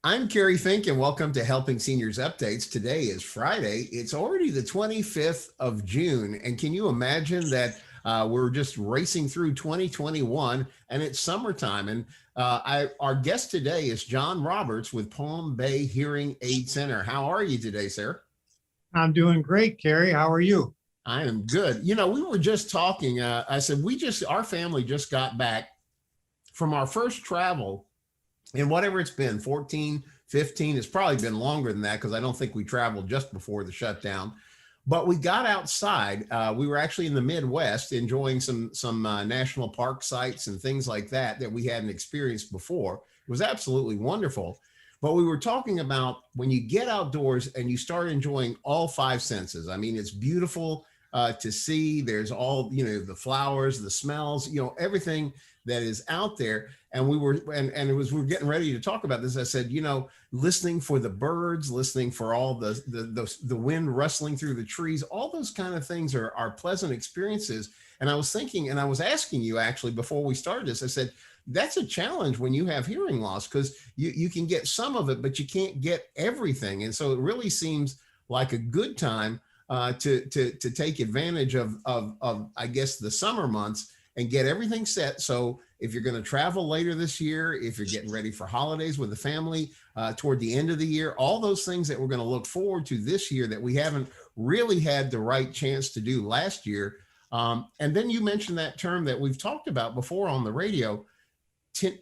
I'm Kerry Fink, and welcome to Helping Seniors Updates. Today is Friday. It's already the 25th of June. And can you imagine that we're just racing through 2021 and it's summertime? And our guest today is John Roberts with Palm Bay Hearing Aid Center. How are you today, sir? I'm doing great, Kerry. How are you? I am good. We were just talking. I said, our family just got back from our first travel. And whatever it's been, 14, 15, it's probably been longer than that because I don't think we traveled just before the shutdown. But we got outside. We were actually in the Midwest enjoying some national park sites and things like that we hadn't experienced before. It was absolutely wonderful. But we were talking about when you get outdoors and you start enjoying all five senses. I mean, it's beautiful to see. There's all, the flowers, the smells, everything that is out there. And we were getting ready to talk about this. I said, listening for the birds, listening for all the wind rustling through the trees, all those kind of things are pleasant experiences. And I was thinking, and I was asking you actually before we started this, I said, that's a challenge when you have hearing loss because you can get some of it, but you can't get everything. And so it really seems like a good time to take advantage of I guess the summer months and get everything set. So if you're going to travel later this year, if you're getting ready for holidays with the family toward the end of the year, all those things that we're going to look forward to this year that we haven't really had the right chance to do last year. And then you mentioned that term that we've talked about before on the radio.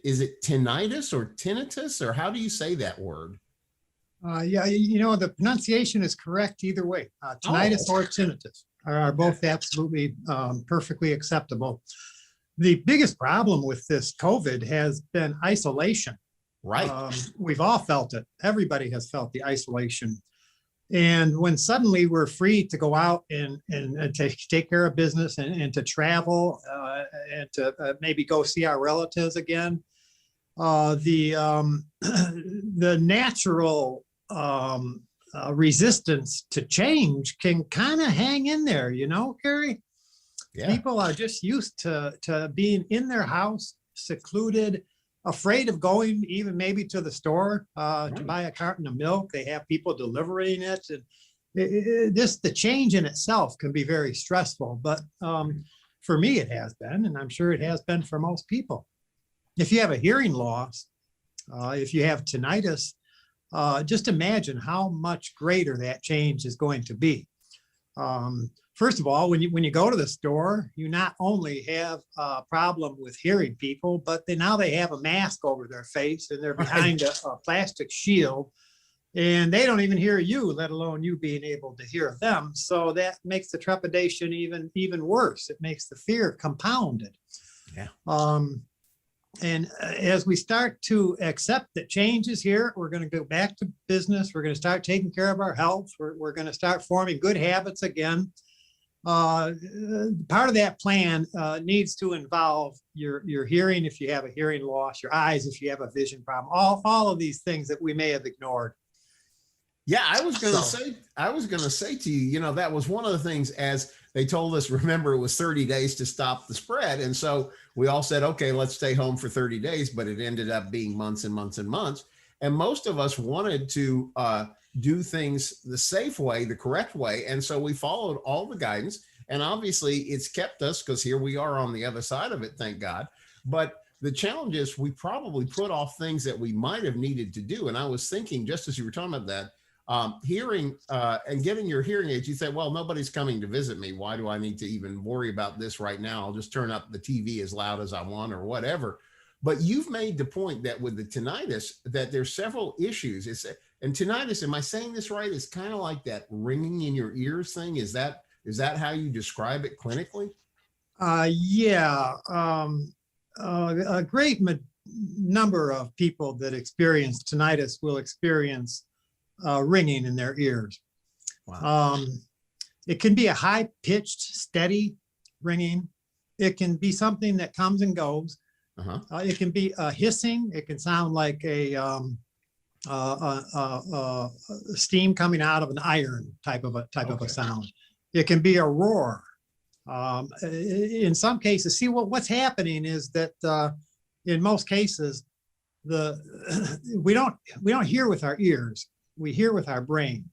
Is it tinnitus or tinnitus, or how do you say that word? Yeah, the pronunciation is correct either way. Tinnitus or tinnitus are both absolutely perfectly acceptable. The biggest problem with this COVID has been isolation. Right. We've all felt it. Everybody has felt the isolation. And when suddenly we're free to go out and to take care of business and to travel and to maybe go see our relatives again, the natural resistance to change can kind of hang in there, Kerry? Yeah. People are just used to being in their house, secluded, afraid of going even maybe to the store to buy a carton of milk. They have people delivering it. And the change in itself can be very stressful. But for me, it has been, and I'm sure it has been for most people. If you have a hearing loss, if you have tinnitus, just imagine how much greater that change is going to be. First of all, when you go to the store, you not only have a problem with hearing people, but now they have a mask over their face and they're behind a plastic shield, and they don't even hear you, let alone you being able to hear them. So that makes the trepidation even worse. It makes the fear compounded. Yeah. And as we start to accept that change is here, we're going to go back to business. We're going to start taking care of our health. We're going to start forming good habits again. Part of that plan needs to involve your hearing if you have a hearing loss, your eyes if you have a vision problem, all of these things that we may have ignored. Yeah, I was going to say to you, that was one of the things, as they told us, remember, it was 30 days to stop the spread. And so we all said, okay, let's stay home for 30 days, but it ended up being months and months and months. And most of us wanted to do things the safe way, the correct way. And so we followed all the guidance, and obviously it's kept us, because here we are on the other side of it, thank God. But the challenge is we probably put off things that we might have needed to do. And I was thinking, just as you were talking about that, hearing and getting your hearing aids, you say, well, nobody's coming to visit me. Why do I need to even worry about this right now? I'll just turn up the TV as loud as I want or whatever. But you've made the point that with the tinnitus, that there's several issues. And tinnitus, am I saying this right? It's kind of like that ringing in your ears thing. Is that how you describe it clinically? Yeah. A great number of people that experience tinnitus will experience ringing in their ears. Wow. It can be a high-pitched, steady ringing. It can be something that comes and goes. It can be hissing. It can sound like a steam coming out of an iron type of a sound. It can be a roar. In some cases, see what's happening is that in most cases, the we don't hear with our ears. We hear with our brain.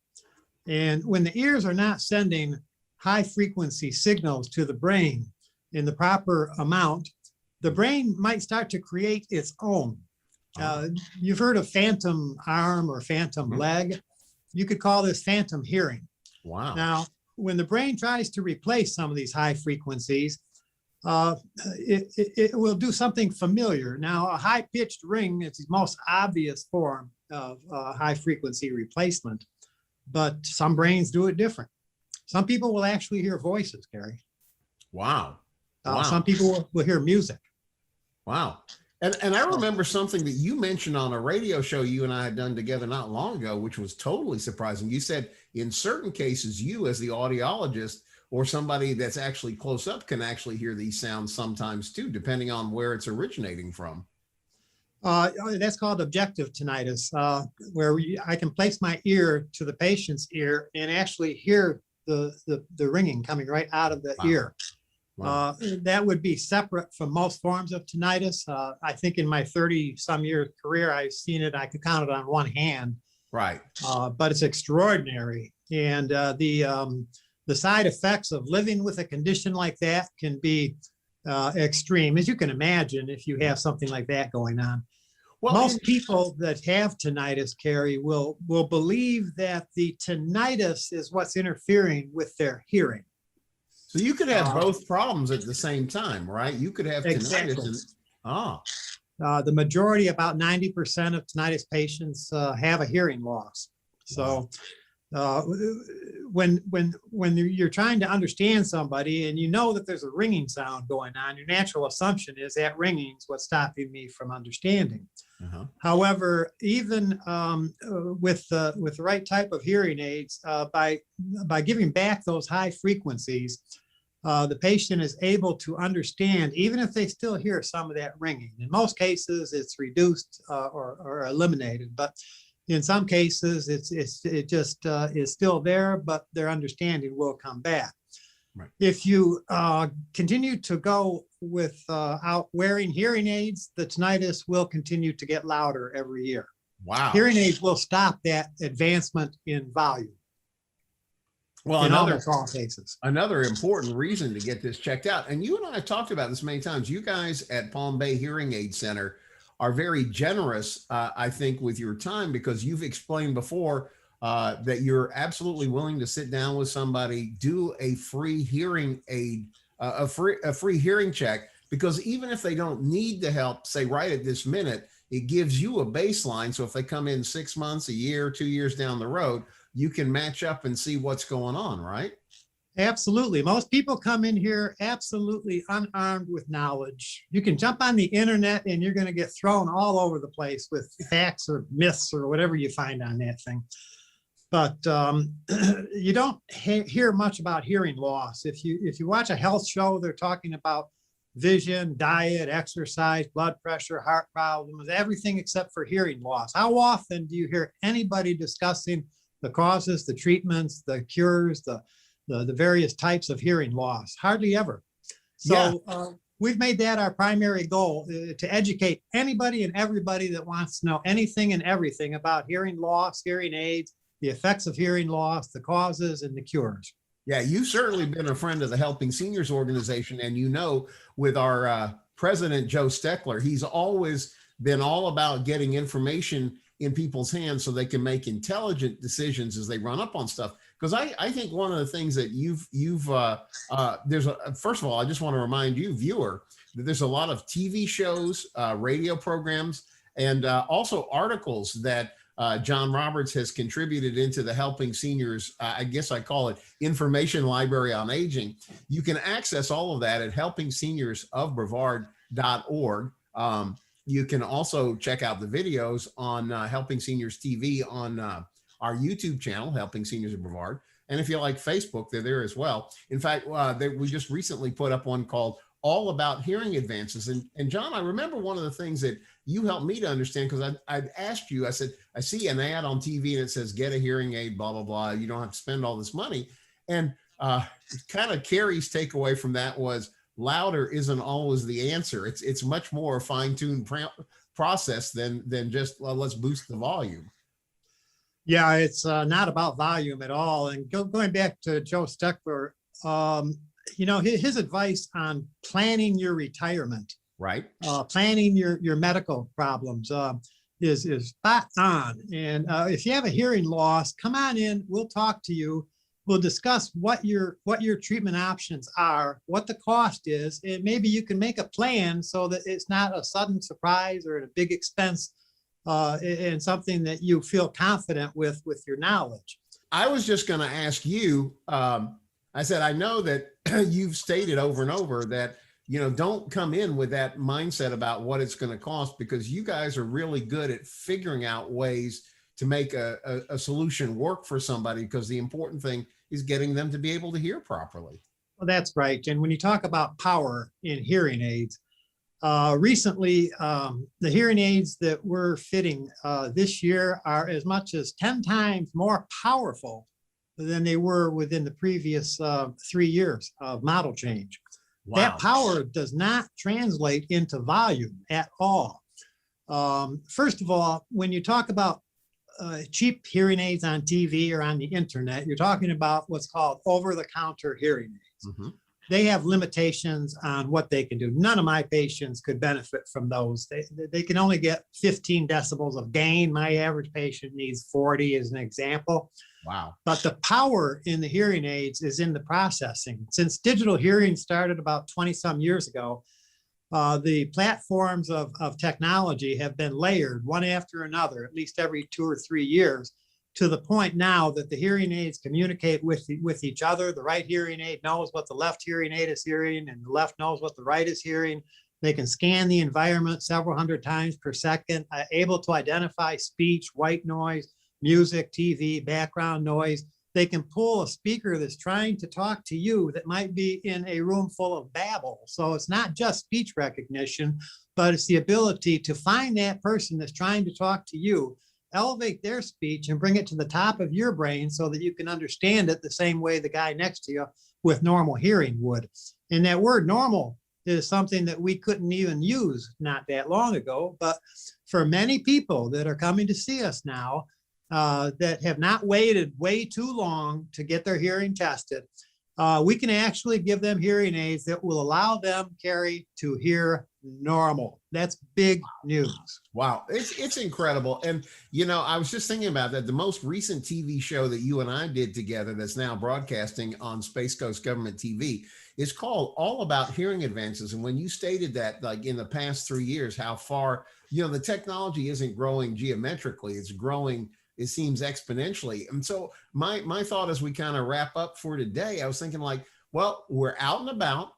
And when the ears are not sending high frequency signals to the brain in the proper amount, the brain might start to create its own. You've heard of phantom arm or phantom leg. You could call this phantom hearing. Wow. Now, when the brain tries to replace some of these high frequencies, it will do something familiar. Now, a high-pitched ring is the most obvious form of high-frequency replacement, but some brains do it different. Some people will actually hear voices, Kerry. Wow. Wow. Some people will hear music. Wow. And I remember something that you mentioned on a radio show you and I had done together not long ago, which was totally surprising. You said in certain cases, you as the audiologist or somebody that's actually close up can actually hear these sounds sometimes too, depending on where it's originating from. That's called objective tinnitus, where I can place my ear to the patient's ear and actually hear the ringing coming right out of the ear. Wow. That would be separate from most forms of tinnitus. I think in my 30-some year career, I've seen it. I could count it on one hand. Right. But it's extraordinary. And the side effects of living with a condition like that can be extreme, as you can imagine, if you have something like that going on. Well, most people that have tinnitus, Kerry, will believe that the tinnitus is what's interfering with their hearing. So you could have both problems at the same time, right? You could have tinnitus. The majority, about 90% of tinnitus patients have a hearing loss. So when you're trying to understand somebody and you know that there's a ringing sound going on, your natural assumption is that ringing is what's stopping me from understanding. However, even with the right type of hearing aids, by giving back those high frequencies, the patient is able to understand, even if they still hear some of that ringing. In most cases, it's reduced or eliminated, but in some cases, it just is still there, but their understanding will come back. Right. If you continue to go without wearing hearing aids, the tinnitus will continue to get louder every year. Wow. Hearing aids will stop that advancement in volume. Well, in almost all cases. Another important reason to get this checked out, and you and I have talked about this many times, you guys at Palm Bay Hearing Aid Center are very generous, I think, with your time, because you've explained before that you're absolutely willing to sit down with somebody, do a free hearing aid, a free hearing check, because even if they don't need the help, say right at this minute, it gives you a baseline. So if they come in 6 months, a year, 2 years down the road, you can match up and see what's going on, right? Absolutely. Most people come in here absolutely unarmed with knowledge. You can jump on the internet and you're going to get thrown all over the place with facts or myths or whatever you find on that thing. But you don't hear much about hearing loss. If you watch a health show, they're talking about vision, diet, exercise, blood pressure, heart problems, everything except for hearing loss. How often do you hear anybody discussing the causes, the treatments, the cures, the various types of hearing loss? Hardly ever. So we've made that our primary goal, to educate anybody and everybody that wants to know anything and everything about hearing loss, hearing aids, the effects of hearing loss, the causes, and the cures. Yeah, you've certainly been a friend of the Helping Seniors organization. And you know, with our president, Joe Steckler, he's always been all about getting information in people's hands so they can make intelligent decisions as they run up on stuff. Because I think one of the things that first of all, I just want to remind you, viewer, that there's a lot of TV shows, radio programs, and also articles that John Roberts has contributed into the Helping Seniors, I guess I call it Information Library on Aging. You can access all of that at helpingseniorsofbrevard.org. You can also check out the videos on Helping Seniors TV on our YouTube channel, Helping Seniors of Brevard. And if you like Facebook, they're there as well. In fact, we just recently put up one called All About Hearing Advances. And John, I remember one of the things that you helped me to understand, because I'd asked you, I said, I see an ad on TV and it says, get a hearing aid, blah, blah, blah. You don't have to spend all this money. And kind of Kerry's takeaway from that was, louder isn't always the answer. It's much more fine-tuned process than just, well, let's boost the volume. Yeah, it's not about volume at all. And going back to Joe Steckler, his advice on planning your retirement, right? Planning your medical problems is spot on. And if you have a hearing loss, come on in. We'll talk to you. We'll discuss what your treatment options are, what the cost is, and maybe you can make a plan so that it's not a sudden surprise or a big expense, and something that you feel confident with your knowledge. I was just going to ask you. I said, I know that you've stated over and over that, don't come in with that mindset about what it's going to cost, because you guys are really good at figuring out ways to make a solution work for somebody, because the important thing is getting them to be able to hear properly. Well, that's right. And when you talk about power in hearing aids, recently, the hearing aids that we're fitting this year are as much as 10 times more powerful than they were within the previous 3 years of model change. Wow. That power does not translate into volume at all. First of all, when you talk about cheap hearing aids on TV or on the internet, you're talking about what's called over-the-counter hearing aids. Mm-hmm. They have limitations on what they can do. None of my patients could benefit from those. They can only get 15 decibels of gain. My average patient needs 40 as an example. Wow. But the power in the hearing aids is in the processing. Since digital hearing started about 20 some years ago, the platforms of technology have been layered one after another, at least every 2 or 3 years, to the point now that the hearing aids communicate with each other. The right hearing aid knows what the left hearing aid is hearing, and the left knows what the right is hearing. They can scan the environment several hundred times per second, able to identify speech, white noise, music, TV, background noise. They can pull a speaker that's trying to talk to you that might be in a room full of babble. So it's not just speech recognition, but it's the ability to find that person that's trying to talk to you, elevate their speech and bring it to the top of your brain so that you can understand it the same way the guy next to you with normal hearing would. And that word normal is something that we couldn't even use not that long ago. But for many people that are coming to see us now, that have not waited way too long to get their hearing tested, we can actually give them hearing aids that will allow them, Kerry, to hear normal. That's big news. Wow. It's incredible. And, I was just thinking about that. The most recent TV show that you and I did together that's now broadcasting on Space Coast Government TV is called All About Hearing Advances. And when you stated that, like in the past 3 years, how far, the technology isn't growing geometrically, it's growing, it seems, exponentially. And so my thought as we kind of wrap up for today, I was thinking like, well, we're out and about.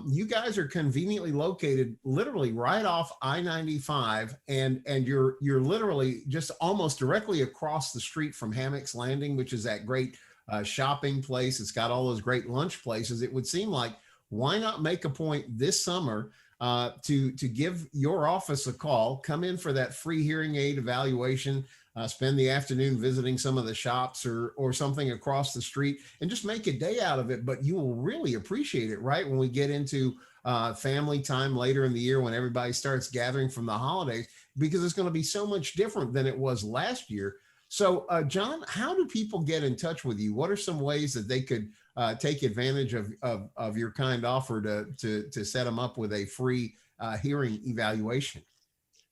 You guys are conveniently located literally right off I-95, and you're literally just almost directly across the street from Hammock's Landing, which is that great shopping place. It's got all those great lunch places. It would seem like, why not make a point this summer to give your office a call, come in for that free hearing aid evaluation, spend the afternoon visiting some of the shops or something across the street, and just make a day out of it. But you will really appreciate it, right, when we get into family time later in the year, when everybody starts gathering from the holidays, because it's going to be so much different than it was last year. So, John, how do people get in touch with you? What are some ways that they could take advantage of your kind offer to set them up with a free hearing evaluation?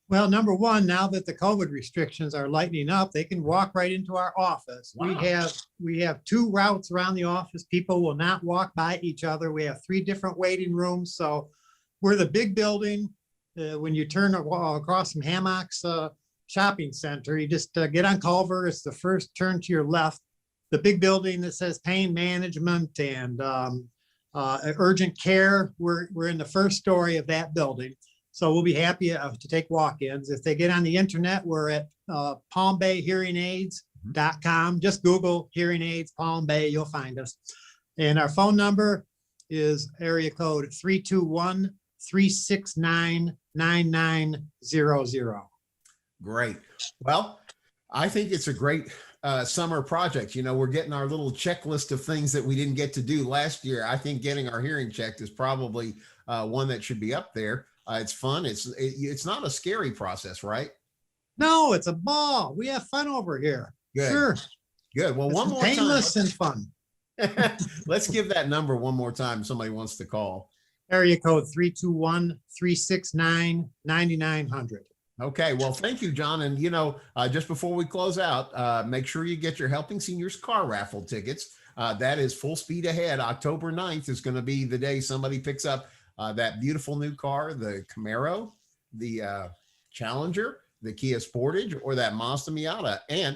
Well, number one, now that the COVID restrictions are lightening up, they can walk right into our office. Wow. We have 2 routes around the office. People will not walk by each other. We have 3 different waiting rooms. So we're the big building. When you turn across from Hammock's shopping center, you just get on Culver. It's the first turn to your left. The big building that says pain management and urgent care. We're in the first story of that building. So we'll be happy to take walk-ins. If they get on the internet, we're at palmbayhearingaids.com. Just Google hearing aids, Palm Bay, you'll find us. And our phone number is area code 321-369-9900. Great. Well, I think it's a great summer project. We're getting our little checklist of things that we didn't get to do last year. I think getting our hearing checked is probably one that should be up there. It's fun. It's not a scary process, right? No, it's a ball. We have fun over here. Good. Sure. Good. Well, It's one more painless time. and fun. Let's give that number one more time. If somebody wants to call. Area code 321-369-9900. Okay. Well, thank you, John. And, just before we close out, make sure you get your Helping Seniors car raffle tickets. That is full speed ahead. October 9th is going to be the day somebody picks up that beautiful new car, the Camaro, the Challenger, the Kia Sportage, or that Mazda Miata. And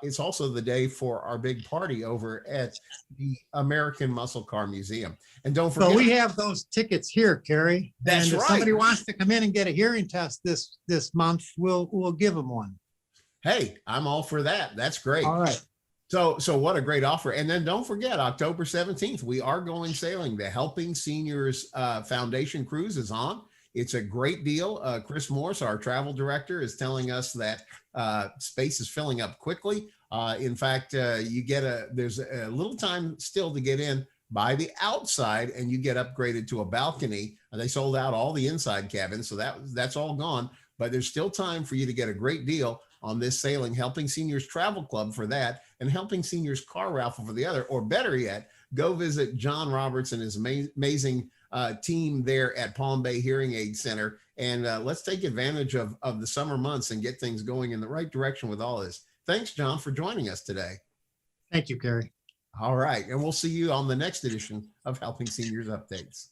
it's also the day for our big party over at the American Muscle Car Museum. And don't forget, So we have those tickets here, Kerry. That's and if right. somebody wants to come in and get a hearing test this month, we'll give them one. Hey, I'm all for that. That's great. All right. So what a great offer. And then don't forget, October 17th, we are going sailing. The Helping Seniors Foundation cruise is on. It's a great deal. Chris Morse, our travel director, is telling us that space is filling up quickly. In fact, there's a little time still to get in by the outside, and you get upgraded to a balcony. They sold out all the inside cabins, so that's all gone. But there's still time for you to get a great deal on this sailing. Helping Seniors Travel Club for that, and Helping Seniors Car Raffle for the other. Or better yet, go visit John Roberts and his amazing team there at Palm Bay Hearing Aid Center. And let's take advantage of the summer months and get things going in the right direction with all this. Thanks, John, for joining us today. Thank you, Kerry. All right. And we'll see you on the next edition of Helping Seniors Updates.